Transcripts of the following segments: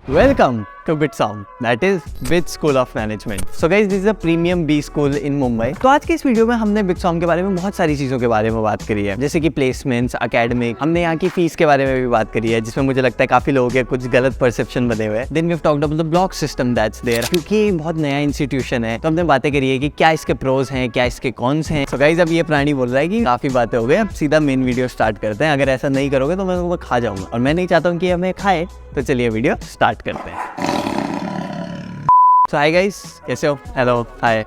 Welcome to BITSoM, that is BITS School of Management. So guys, this is a premium B school in Mumbai. तो आज के इस video में हमने BITSoM के बारे में बहुत सारी चीज़ों के बारे में बात करी है, जैसे कि प्लेसमेंट्स, एकेडमिक, हमने यहाँ की फीस के बारे में भी बात करी है, जिसमें मुझे लगता है काफ़ी लोगों के कुछ गलत परसेप्शन बने हुए हैं. Then we've talked about the block system that's there, क्योंकि बहुत नया इंस्टीट्यूशन है, तो हमने बातें करी है कि क्या इसके प्रोज हैं, क्या इसके कॉन्स हैं. So guys, अब ये प्राणी बोल रहा है कि काफ़ी बातें हो गई, अब सीधा मेन वीडियो स्टार्ट करते हैं. अगर ऐसा नहीं करोगे तो मैं तुम्हें खा जाऊँगा, और मैं नहीं चाहता हूँ कि हमें खाए, तो चलिए वीडियो स्टार्ट करते हैं. So hi guys, कैसे हो? Hello, hi.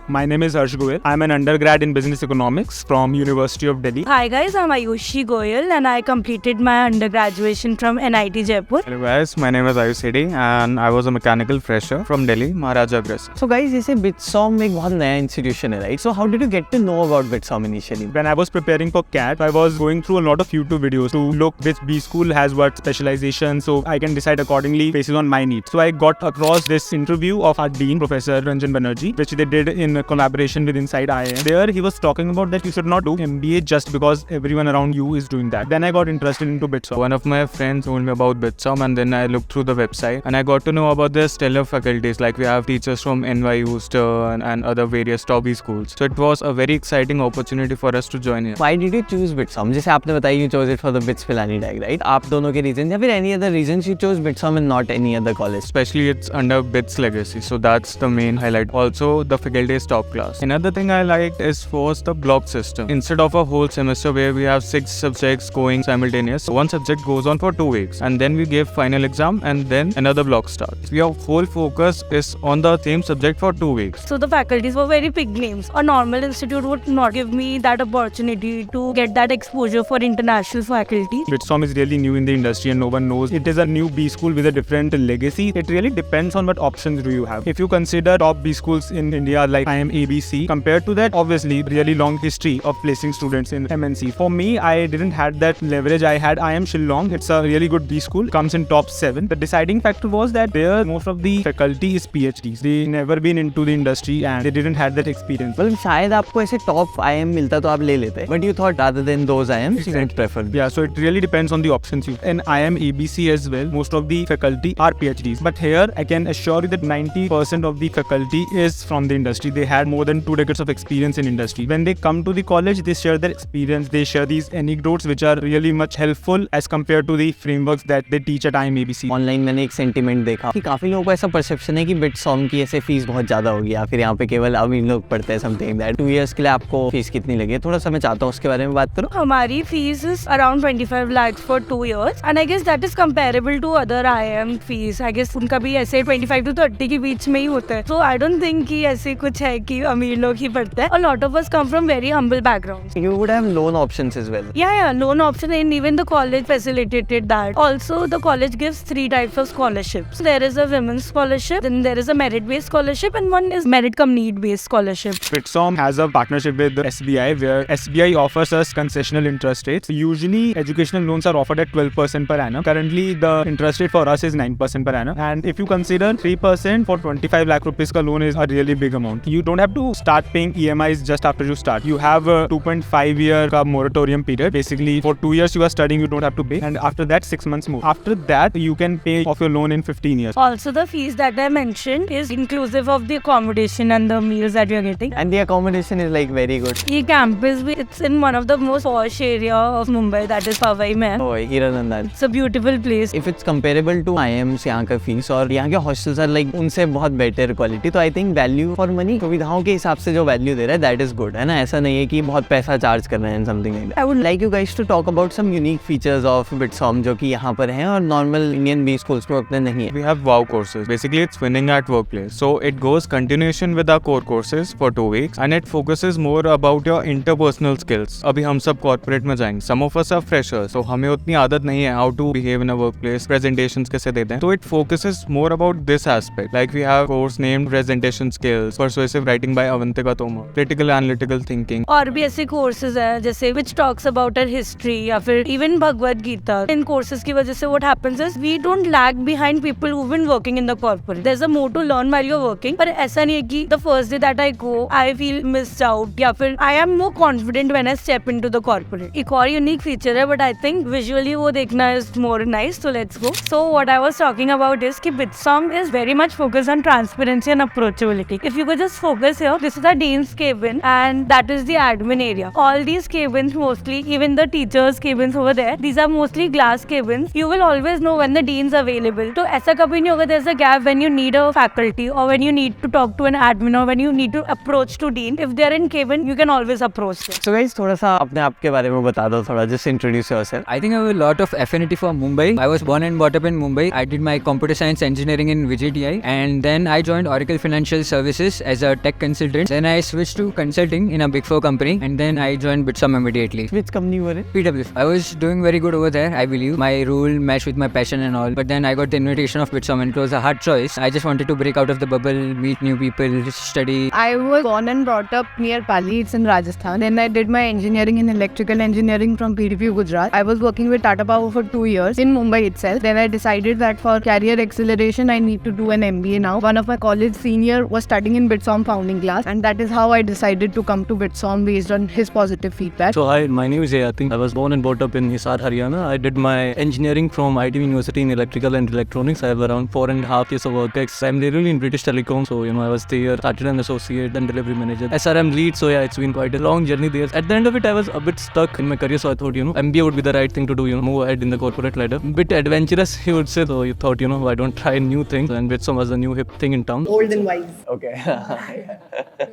My name is Harsh Goyal. I'm an undergrad in business economics from University of Delhi. Hi guys, I'm Ayushi Goyal and I completed my undergraduation from NIT Jaipur. Hello guys, my name is Ayush Sidi and I was a mechanical fresher from Delhi, Maharaja Agres. So guys, जैसे BITSoM एक बहुत नया institution है, right? So how did you get to know about BITSoM initially? When I was preparing for CAT, I was going through a lot of YouTube videos to look which B school has what specialization, so I can decide accordingly based on my needs. So I got across this interview of our dean, Professor Ranjan Banerjee, which they did in a collaboration with Inside IIM. There he was talking about that you should not do MBA just because everyone around you is doing that. Then I got interested into BITSoM. One of my friends told me about BITSoM and then I looked through the website and I got to know about the stellar faculties, like we have teachers from NYU, Stern and other various top B schools. So it was a very exciting opportunity for us to join here. Why did you choose BITSoM? जैसे आपने बताया you chose it for the BITS Pilani tag, right? आप दोनों के reasons या फिर any other reasons you chose BITSoM and not any other college? Especially it's under BITS legacy, so that's the main highlight. Also the faculty is top class. Another thing I liked is first the block system. Instead of a whole semester where we have 6 subjects going simultaneous, one subject goes on for 2 weeks and then we give final exam and then another block starts. Your whole focus is on the same subject for 2 weeks. So the faculties were very big names. A normal institute would not give me that opportunity to get that exposure for international faculty. BITSoM is really new in the industry and no one knows. It is a new B school with a different legacy. It really depends on what options do you have. If you consider top B schools in India like IIM ABC, compared to that, obviously really long history of placing students in MNC. For me, I didn't had that leverage. I had IIM Shillong. It's a really good B school, comes in top 7. The deciding factor was that there most of the faculty is PhDs. They never been into the industry and they didn't had that experience. मतलब शायद आपको ऐसे top IIM मिलता तो आप ले लेते, but you thought rather than those IIMs, you would prefer. Yeah, so it really depends on the options you. In IIM ABC as well, most of the faculty are PhDs. But here, I can assure you that 90% of the faculty is from the industry. They had more than 2 decades of experience in industry. When they come to the college, they share their experience. They share these anecdotes which are really much helpful as compared to the frameworks that they teach at IIM ABC. Online मैंने एक sentiment देखा कि काफी लोगों को ऐसा perception है कि BITSoM की ऐसे फीस बहुत ज्यादा होगी या फिर यहाँ पे केवल अमीर लोग पढ़ते हैं समथिंग दैट. 2 years के लिए आपको फीस कितनी लगी है? थोड़ा सा मैं चाहता हूँ उसके बारे में बात करो. हमारी fees is around 25 lakhs for 2 years and I guess that is comparable to other IIM fees. I guess उनका भी ऐसे 25 to 30 के बीच में ही होता है. So I don't think कि ऐसे कुछ है कि अमीर लोग ही पढ़ते हैं. A lot of us come from very humble backgrounds. You would have loan options as well. Yeah, loan option and even the college facilitated that. Also, the college gives 3 types of scholarships. There is a women's scholarship, then there is a merit-based scholarship, and one is merit cum need-based scholarship. BITSoM has a partnership with SBI where SBI offers us concessional interest rates. Usually, educational loans are offered at 12% per annum. Currently, the interest rate for us is 9% per annum. And if you consider 3% for 25 lakh rupees ka loan is a really big amount. You don't have to start paying EMIs just after you start. You have a 2.5 year ka moratorium period. Basically, for 2 years you are studying, you don't have to pay. And after that, 6 months more. After that, you can pay off your loan in 15 years. Also, the fees that I mentioned is inclusive of the accommodation and the meals that you are getting. And the accommodation is like very good. ये campus भी, it's in one of the most posh area of Mumbai, that is Powai में. Oh, Hiranandan. It's a beautiful place. If it's comparable to IIMs यहाँ का fees और यहाँ के hostels are like उनसे बहुत better quality, तो I think value for money सुविधाओं के हिसाब से जो value दे रहा है that is good, है ना? ऐसा नहीं है कि बहुत पैसा चार्ज कर रहे हैं something like that. I would like you guys to talk about some unique features of BITSoM जो कि यहाँ पर हैं और normal Indian B schools में उतने नहीं है. We have wow courses. Basically, it's winning at workplace. So it goes continuation with our core courses for 2 weeks and it focuses more about your interpersonal skills. अभी हम सब corporate में जाएंगे. Some of us are freshers, so हमें उतनी आदत नहीं है how to behave in a workplace, presentations कैसे देते हैं. So it focuses more about this aspect. Like we have a course named presentation skills, persuasive cursive writing by Avantika Tomar, critical analytical thinking. और भी ऐसे courses है जैसे which talks about our history या फिर even भगवद गीता. इन courses की वजह से what happens is we don't lag behind people who've been working in the corporate. There's a more to learn while you're working. पर ऐसा नहीं है कि the first day that I go I feel missed out या फिर I am more confident when I step into the corporate. एक और unique feature है but I think visually वो देखना is more nice. So let's go. So what I was talking about is कि BITSoM is very much focused on transparency and approachability. If you could just focus here, this is our dean's cabin and that is the admin area. All these cabins mostly, even the teachers' cabins over there, these are mostly glass cabins. You will always know when the dean's available. तो ऐसा कभी नहीं होगा there's a gap when you need a faculty or when you need to talk to an admin or when you need to approach to dean. If they're in cabin, you can always approach them. So guys, थोड़ा सा अपने आप के बारे में बता दो थोड़ा, just introduce yourself. I think I have a lot of affinity for Mumbai. I was born and brought up in Mumbai. I did my computer science engineering in VJTI and then I joined Oracle Financial Services as a tech consultant. Then I switched to consulting in a big four company and then I joined BITSoM immediately. Which company were it? PW. I was doing very good over there, I believe. My role matched with my passion and all. But then I got the invitation of BITSoM and it was a hard choice. I just wanted to break out of the bubble, meet new people, study. I was born and brought up near Pali, it's in Rajasthan. Then I did my engineering in electrical engineering from PDP Gujarat. I was working with Tata Power for 2 years in Mumbai itself. Then I decided that for career acceleration, I need to do an MBA now. One of my college senior was studying in BITSoM founding class and that is how I decided to come to BITSoM based on his positive feedback. So hi, my name is Ayati. I was born and brought up in Hisar, Haryana. I did my engineering from ITM University in electrical and electronics. I have around 4.5 years of work ex. I'm really in British Telecom, so I was there, started an associate, then delivery manager, SRM lead. So yeah, it's been quite a long journey there. At the end of it, I was a bit stuck in my career, so I thought MBA would be the right thing to do. Move ahead in the corporate ladder. Bit adventurous, you would say. So you thought why don't try new things? And BITSoM was the new hip thing in town. Old and wise. Okay.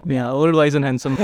Yeah, old, wise and handsome.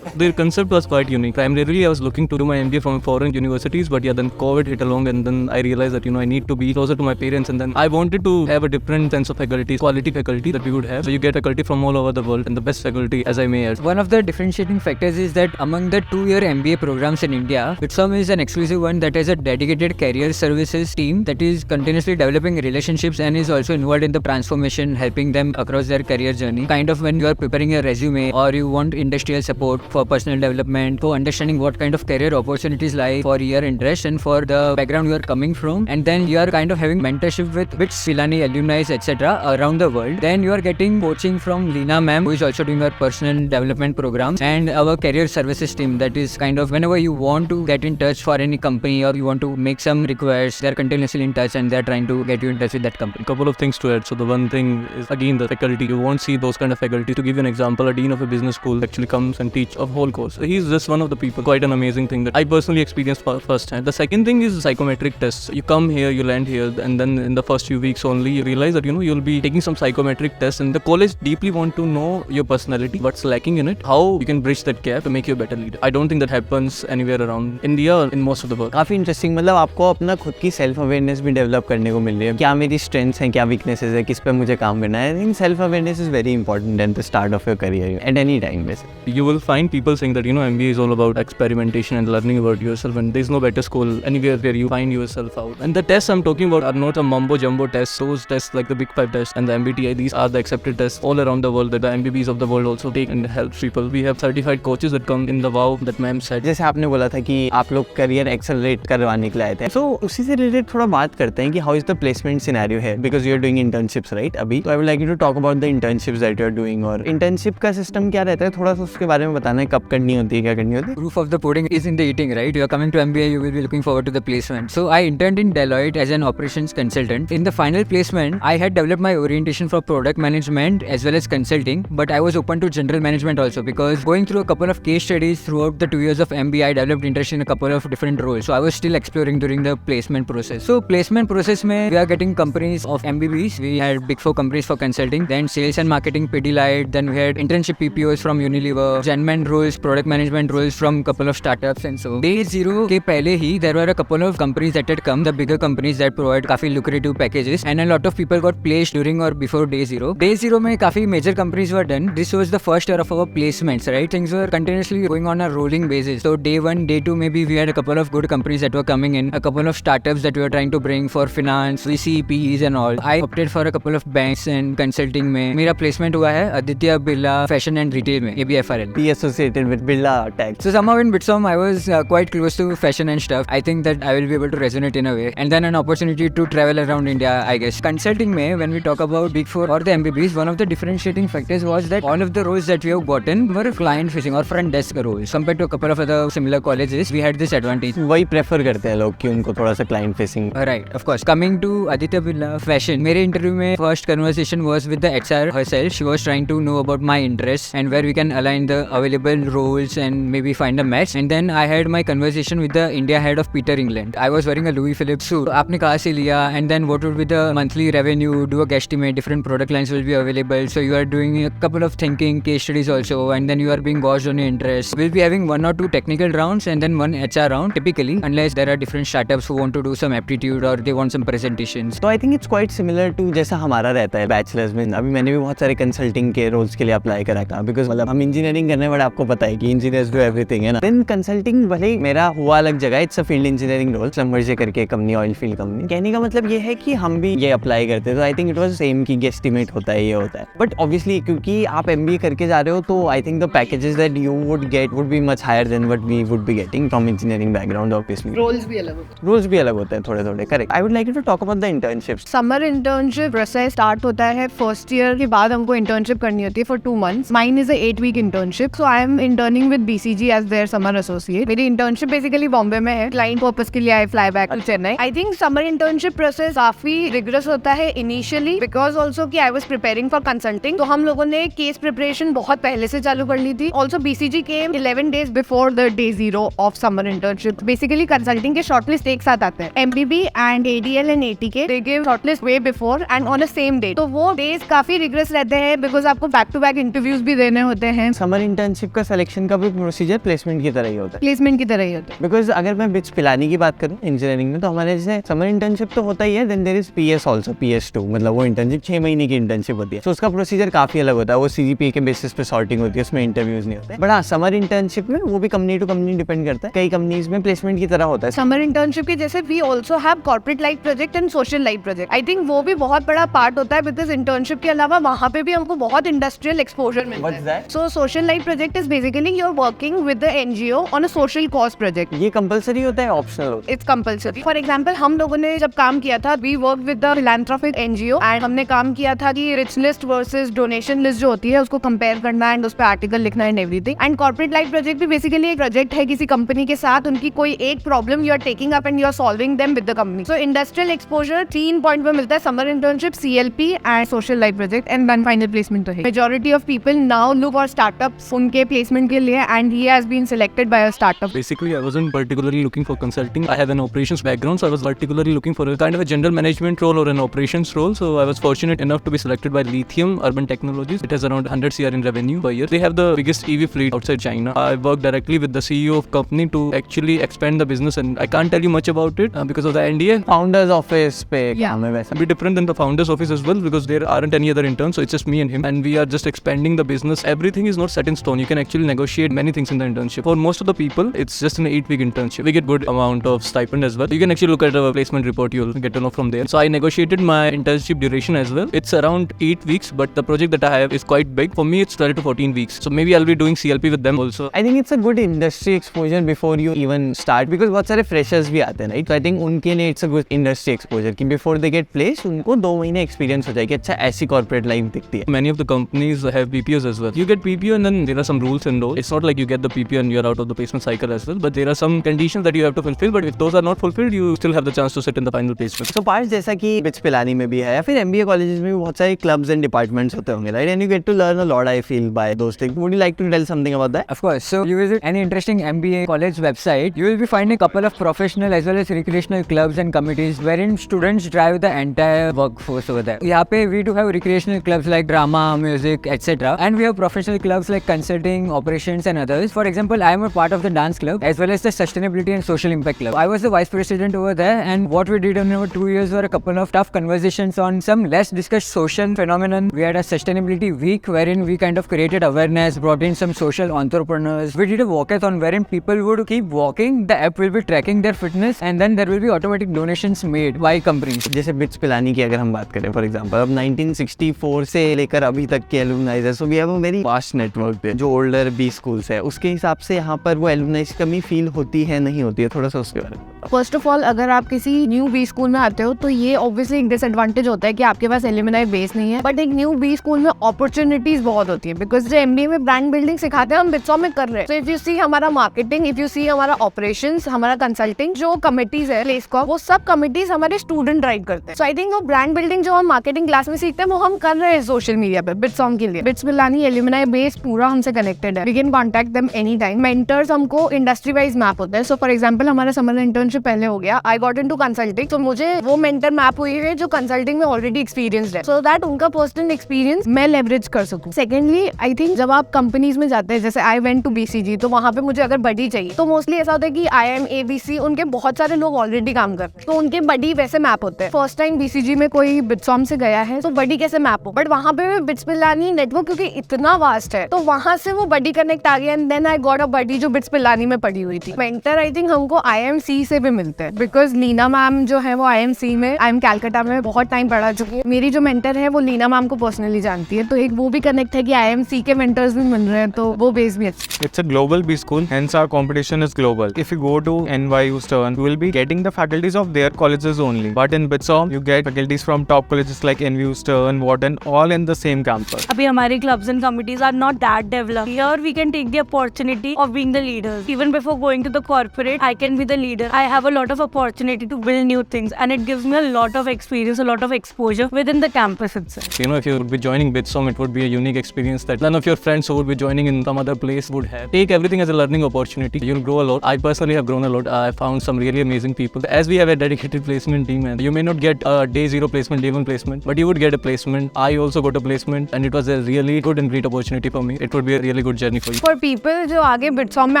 The concept was quite unique. Primarily, I was looking to do my MBA from foreign universities, but yeah, then COVID hit along and then I realized that, I need to be closer to my parents and then I wanted to have a different sense of faculty, quality faculty that we would have. So you get faculty from all over the world and the best faculty, as I may add. One of the differentiating factors is that among the 2-year MBA programs in India, BITSoM is an exclusive one that has a dedicated career services team that is continuously developing relationships and is also involved in the transformation, helping them across their career journey. Kind of when you are preparing a resume or you want industrial support for personal development, for understanding what kind of career opportunities lie for your interest and for the background you are coming from, and then you are kind of having mentorship with BITS Pilani, Alumni, etc. around the world. Then you are getting coaching from Leena ma'am, who is also doing our personal development programs, and our career services team that is kind of whenever you want to get in touch for any company or you want to make some requests, they are continuously in touch and they are trying to get you in touch with that company. Couple of things to add. So the one thing is again the faculty. You won't see those kind of faculty. To give you an example, a dean of a business school actually comes and teach a whole course. So he's just one of the people. Quite an amazing thing that I personally experienced first hand. The second thing is psychometric tests. You come here, you land here, and then in the first few weeks only you realize that you'll be taking some psychometric tests, and the college deeply want to know your personality, what's lacking in it, how you can bridge that gap to make you a better leader. I don't think that happens anywhere around India or in most of the world. काफी interesting, मतलब आपको अपना खुद की self awareness भी develop करने को मिल रही है, क्या मेरी स्ट्रेंथ्स हैं, क्या वीकनेसेस है, किस पे मुझे काम करना है. I think self awareness is very important at the start of your career at any time. Basically you will find people saying that MBA is all about experimentation and learning about yourself, and there's no better school anywhere where you find yourself out. And the tests I'm talking about are not a mumbo jumbo tests. Those tests like the Big 5 tests and the MBTI, these are the accepted tests all around the world that the MBBs of the world also take and help people. We have certified coaches that come in the wow that ma'am said. जैसे आपने बोला था कि आप लोग career accelerate करवाने के लिए आए थे, so उसी से रिलेटेड थोड़ा बात करते हैं कि how is the placement scenario है, because you are doing internships right अभी. तो I would like you to talk about the internships that you are doing, और इंटर्नशिप का सिस्टम क्या रहता है, थोड़ा सा उसके बारे में बताना है, कब करनी होती है, क्या करनी होती है. Proof of the pudding is in the eating, right? You are coming to MBA, you will be looking forward to the placement. So I interned in Deloitte as an operations consultant. In the final placement, I had developed my orientation for product management as well as consulting, but I was open to general management also because going through a couple of case studies throughout the 2 years of MBA, I developed interest in a couple of different roles. So I was still exploring during the placement process. So placement process mein, we are getting companies of MBBs. We had big 4 companies for consulting, then sales and marketing Pidilite, then we had internship PPOs from Unilever, Genman role roles, product management roles from couple of startups and so. Day zero के पहले ही there were a couple of companies that had come, the bigger companies that provide काफी lucrative packages, and a lot of people got placed during or before day zero. Day zero में काफी major companies were done. This was the first year of our placements, right? Things were continuously going on a rolling basis. So day one, day two, maybe we had a couple of good companies that were coming in, a couple of startups that we were trying to bring for finance, VC, PEs and all. I opted for a couple of banks and consulting में. मेरा placement हुआ है Aditya Birla fashion and retail में, ये भी FRL. Be associated with Birla Tech. So somehow in BITSoM I was quite close to fashion and stuff. I think that I will be able to resonate in a way. And then an opportunity to travel around India, I guess. Consulting में, when we talk about Big Four or the MBBs, one of the differentiating factors was that all of the roles that we have gotten were client facing or front desk roles. Compared to a couple of other similar colleges, we had this advantage. वही prefer करते हैं लोग कि उनको थोड़ा सा client facing. Right, of course. Coming to Aditya Birla Fashion, मेरे interview में first conversation was with the HR herself. She was trying to know about my interests and where we can align the available roles and maybe find a match. And then I had my conversation with the India head of Peter England. I was wearing a Louis Phillips suit. आपने कहाँ से लिया? And then what would be the monthly revenue? Do a guesstimate. Different product lines will be available. So you are doing a couple of thinking case studies also, and then you are being gauged on your interests. We'll be having 1 or 2 technical rounds and then 1 HR round typically, unless there are different startups who want to do some aptitude or they want some presentations. तो I think it's quite similar to जैसा हमारा रहता है bachelors में. अभी मैंने भी बहुत सारे कंसल्टिंग के रोल्स के लिए अप्लाई करा था, बिकॉज मतलब हम इंजीनियरिंग करने वाले, आपको पता है कि इंजीनियर्स डू एवरीथिंग है ना. देन कंसल्टिंग भले ही मेरा हुआ अलग जगह, it's a field engineering role, plumber से करके कंपनी, ऑयल फील्ड कंपनी. कहने का मतलब ये है कि हम भी ये अप्लाई करते, तो I think it was same कि गेस्टिमेट होता है, ये होता है. बट ऑब्वियसली क्योंकि आप MBA करके जा रहे हो, तो I think the packages that you would get would be much higher than what we would be getting from engineering background. Obviously roles भी अलग होते हैं थोड़े थोड़े. Correct. I would like to talk about the internships. Summer internship process start होता है first year के बाद. हमको इंटर्नशिप करनी होती है for 2 months. Mine is a 8 week internship. So I am interning with BCG as their summer associate. मेरी internship basically Bombay में है. क्लाइंट पर्पस के लिए I fly back to Chennai. I think summer internship process काफी rigorous होता है initially, because also कि I was preparing for consulting. तो हम लोगों ने केस प्रिपरेशन बहुत पहले से चालू कर ली थी. Also BCG came 11 days before the day 0 of summer internship. Basically consulting के शॉर्टलिस्ट एक साथ आते हैं. MBB and ADL and ATK they give shortlist way before and on a same day. तो वो डेज काफी रिगरस रहते हैं, बिकॉज आपको बैक टू बैक इंटरव्यूज भी देने होते हैं. समर इंटर्नशिप का सिलेक्शन का भी प्रोसीजर प्लेसमेंट की तरह ही होता है. प्लेसमेंट की तरह ही होता है. बिकॉज अगर मैं BITS पिलानी की बात करूँ इंजीनियरिंग में, तो हमारे जैसे समर इंटर्नशिप तो होता ही है. Then there is PS also, PS2, मतलब वो इंटर्नशिप 6 महीने की इंटर्नशिप होती है. तो उसका प्रोसीजर काफी अलग होता है. वो CGPA के बेसिस पे सॉर्टिंग होती है, उसमें इंटरव्यूज नहीं होते. बट हाँ, समर इंटर्नशिप में वो भी कंपनी टू कंपनी डिपेंड करता है. कई कंपनीज में प्लेसमेंट की तरह होता है. समर इंटर्नशिप के जैसे we also have corporate life project and social life project. I think वो भी बहुत बड़ा पार्ट होता है, बिकॉज इंटर्नशिप के अलावा वहाँ पे भी हमको बहुत इंडस्ट्रियल एक्सपोजर मिलता है. So social life project is basically you are working with the NGO on a social cause project. ये कंपलसरी होता है, ऑप्शनल होता है? It's compulsory. फॉर एग्जाम्पल हम लोगों ने जब काम किया था, we work with the philanthropic NGO and हमने काम किया था कि rich list versus donation list जो होती है उसको कंपेयर करना एंड उस पर आर्टिकल लिखना and everything. And corporate life project भी बेसिकली एक प्रोजेक्ट है किसी कंपनी के साथ. उनकी कोई एक problem you are taking up and you are solving them with the company. So industrial exposure 3 point पे मिलता है. Summer internship, CLP and social life project, and then final placement तो है. Majority of people now look for startups उनके placement के लिए, and he has been selected by a startup. Basically, I wasn't particularly looking for consulting. I have an operations background, so I was particularly looking for a kind of a general management role or an operations role. So I was fortunate enough to be selected by Lithium Urban Technologies. It has around 100 CR in revenue per year. They have the biggest EV fleet outside China. I worked directly with the CEO of company to actually expand the business, and I can't tell you much about it because of the NDA. Founders office पे काम है वैसा. A bit different than the founders office as well, because there aren't any other interns, so it's just me and him, and we are just expanding the business. Everything is not set in stone. You can actually negotiate many things in the internship. For most of the people, it's just an 8 week internship. We get good amount of stipend as well. You can actually look at a placement report, you'll get to know from there. So I negotiated my internship duration as well. It's around 8 weeks, but the project that I have is quite big. For me, it's 12 to 14 weeks. So maybe I'll be doing CLP with them also. I think it's a good industry exposure before you even start, because बहुत सारे freshers भी आते हैं, right? So I think उनके लिए it's a good industry exposure कि before they get placed उनको 2 महीने experience हो जाए कि अच्छा ऐसी corporate life दिखती है. Many of the companies have PPOs as well. You get PPO and then there are some rules and all. It's not like you get the PPO and you're out of the placement cycle as well, but there are some conditions that you have to fulfill, but if those are not fulfilled, you still have the chance to sit in the final placement. So part जैसा कि BITS Pilani में भी है या फिर MBA colleges में भी बहुत सारे clubs and departments होते होंगे, right? And you get to learn a lot, I feel, by those things. Would you like to tell something about that? Of course. So you visit any interesting MBA college website, you will be finding a couple of professional as well as recreational clubs and committees wherein students drive the entire workforce over there. यहाँ पे we do have recreational clubs like drama, music, etc. And we have professional clubs like consulting, marketing, operations and others. For example, I am a part of the dance club as well as the sustainability and social impact club. I was the vice president over there, and what we did in our 2 years were a couple of tough conversations on some less discussed social phenomenon. We had a sustainability week wherein we kind of created awareness, brought in some social entrepreneurs. We did a walkathon wherein people would keep walking, the app will be tracking their fitness, and then there will be automatic donations made by companies. जैसे bits Pilani की अगर हम बात करें for example, अब 1964 से लेकर अभी तक के एलुमनाइज है, so we have a very vast network पे जो ओल्डर बी स्कूल्स है, उसके हिसाब से यहाँ पर वो एलुमनाइज की कमी फील होती है नहीं होती है, थोड़ा सा उसके बारे में। फर्स्ट ऑफ ऑल, अगर आप किसी न्यू बी स्कूल में आते हो तो ये ऑब्वियसली एक डिसएडवांटेज होता है कि आपके पास एलुमनाई बेस नहीं है, बट एक न्यू बी स्कूल में अपॉर्चुनिटीज बहुत होती है, बिकॉज जो एमबीए में ब्रांड बिल्डिंग सिखाते हैं हम बिट्सॉम में कर रहे हैं। तो इफ यू सी हमारा मार्केटिंग, इफ यू सी हमारा ऑपरेशंस, हमारा कंसल्टिंग, जो कमिटीज है प्लेसकॉम, वो सब कमिटीज हमारे स्टूडेंट ड्राइव करते हैं। सो आई थिंक वो ब्रांड बिल्डिंग जो हम मार्केटिंग क्लास में सीखते हैं वो हम कर रहे हैं सोशल मीडिया पे बिट्सॉम के लिए। बिट्स पिलानी एलुमनाई बेस पूरा हमसे कनेक्टेड है, we can contact them any time. Mentors हमको इंडस्ट्री वाइज मैप होता है। सो फॉर एग्जांपल हमारा समर इंटर्नशिप पहले हो गया, आई गॉट इनटू कंसल्टिंग, तो मुझे वो मेंटर मैप हुई है जो कंसल्टिंग में ऑलरेडी एक्सपीरियंस्ड है, सो दैट उनका पर्सनल एक्सपीरियंस मैं लेवरेज कर सकूं। सेकेंडली, आई थिंक जब आप कंपनीज में जाते हैं, जैसे आई वेंट टू बीसीजी, तो वहाँ पे मुझे अगर बडी चाहिए तो मोस्टली ऐसा होता है कि IIM, ABC, उनके बहुत सारे लोग ऑलरेडी काम कर रहे हैं, तो उनके बडी वैसे मैप होते हैं। फर्स्ट टाइम बीसीजी में कोई बिट्सॉम से गया है तो बडी कैसे मैप हो, बट वहाँ पे बिट्स पिलानी नेटवर्क क्योंकि इतना वास्ट है तो वहाँ से वो बडी कनेक्ट आ गया, and then I got a buddy जो बिट्स पिलानी में पड़ी हुई थी। मेंटर आई थिंक हमको IMC से भी मिलते हैं, बिकॉज लीना मैम जो है वो IMC में, IIM कैलकाटा में बहुत टाइम पढ़ा चुकी है। मेरी जो मेंटर है वो लीना मैम को पर्सनली जानती है, तो एक वो भी कनेक्ट है कि IMC के मेंटर्स भी मिल रहे हैं, तो वो बेस भी अच्छा। It's a global B school, hence our competition is global. If you go to NYU Stern, you will be getting the faculties of their colleges only. But in BITSoM, you get faculties from top colleges like NYU Stern, Wharton, all in the same campus. अभी हमारे clubs and committees are not that developed. Here we can take the opportunity of being the leaders. Even before going to the corporate, I can be the leader. I have a lot of opportunity to build new things, and it gives me a lot of experience, a lot of exposure within the campus itself. You know, if you would be joining BITSoM, it would be a unique experience that none of your friends who would be joining in some other place would have. Take everything as a learning opportunity. You'll grow a lot. I personally have grown a lot. I found some really amazing people. As we have a dedicated placement team, and you may not get a day 0 placement, day 1 placement, but you would get a placement. I also got a placement, and it was a really good and great opportunity for me. It would be a really good journey for you. For people जो आगे बिट्सॉम में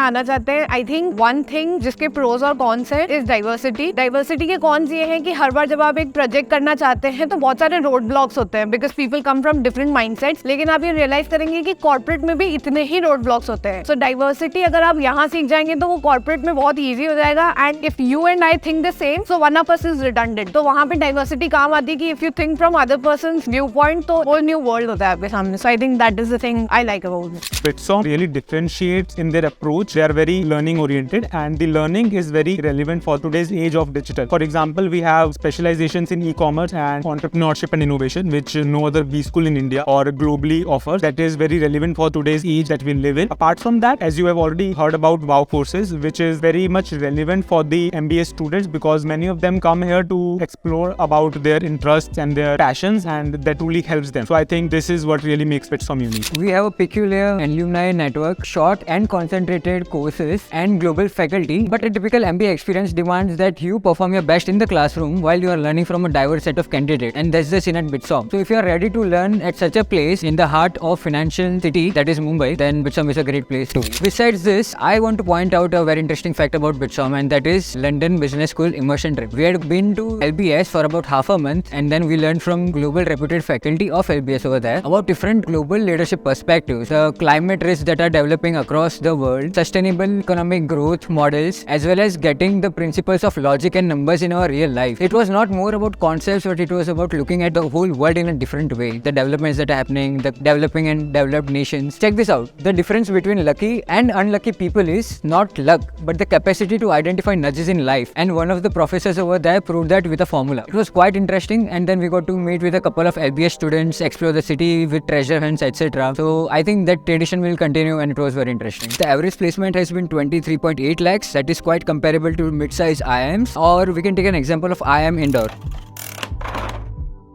आना चाहते हैं, I think one thing जिसके pros और cons है is diversity. Diversity के कॉन्स ये हैं कि हर बार जब आप एक प्रोजेक्ट करना चाहते हैं तो बहुत सारे रोड ब्लॉक्स होते हैं, because people come from different mindsets. लेकिन आप ये रियलाइज करेंगे कि कॉर्पोरेट में भी इतने ही रोड ब्लॉक्स होते हैं। सो डाइवर्सिटी अगर आप यहाँ सीख जाएंगे तो वो कॉर्पोरेट में बहुत ईजी हो जाएगा। And if you and I think the same, so one of us is redundant, तो वहाँ पे डाइवर्सिटी काम आती है कि if you think from other person's view point तो होल न्यू वर्ल्ड होता है आपके सामने। So I think that is the thing I like about it. BITSoM really differentiates in their approach. They are very learning oriented, and the learning is very relevant for today's age of digital. For example, we have specializations in e-commerce and entrepreneurship and innovation, which no other B school in India or globally offers. That is very relevant for today's age that we live in. Apart from that, as you have already heard about WOW courses, which is very much relevant for the MBA students because many of them come here to explore about their interests and their passions, and that truly helps them. So I think this is what really makes BITSoM unique. We have a peculiar alumni network, short and concentrated courses, and global faculty. But a typical MBA experience demands that you perform your best in the classroom while you are learning from a diverse set of candidates, and that's the scene at BITSoM. So if you are ready to learn at such a place in the heart of financial city that is Mumbai, then BITSoM is a great place to be. Besides this, I want to point out a very interesting fact about BITSoM, and that is London Business School immersion trip. We had been to LBS for about half a month, and then we learned from global reputed faculty of LBS over there about different global leadership perspectives, the climate risks that are developing across the world, sustainable economic growth models, as well as getting the principles of logic and numbers in our real life. It was not more about concepts, but it was about looking at the whole world in a different way. The developments that are happening, the developing and developed nations. Check this out. The difference between lucky and unlucky people is not luck, but the capacity to identify nudges in life. And one of the professors over there proved that with a formula. It was quite interesting, and then we got to meet with a couple of LBS students, explore the city with treasure hunts, etc. So I think that tradition will continue, and it was very interesting. The average placement has been 23.8 lakhs. That is quite comparable to mid-size IIMs, or we can take an example of IIM Indore.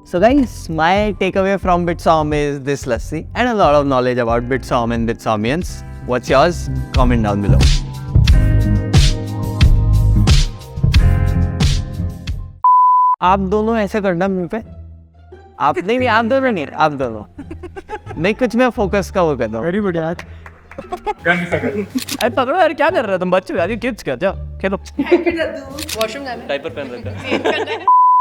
So guys, my takeaway from BITSoM is this lassi and a lot of knowledge about BITSoM and BITSomians. What's yours? Comment down below. आप दोनों ऐसे करना मुंह पे, आप नहीं, आप दोनों नहीं, आप दोनों नहीं, कुछ मैं फोकस का वो करता हूँ। Very good, यार. अरे पकड़ो यार, क्या कर रहे हो तुम? बच्चे यार, किड्स क्या, जाओ खेलो। वॉशरूम जाना डायपर पहन रखा है।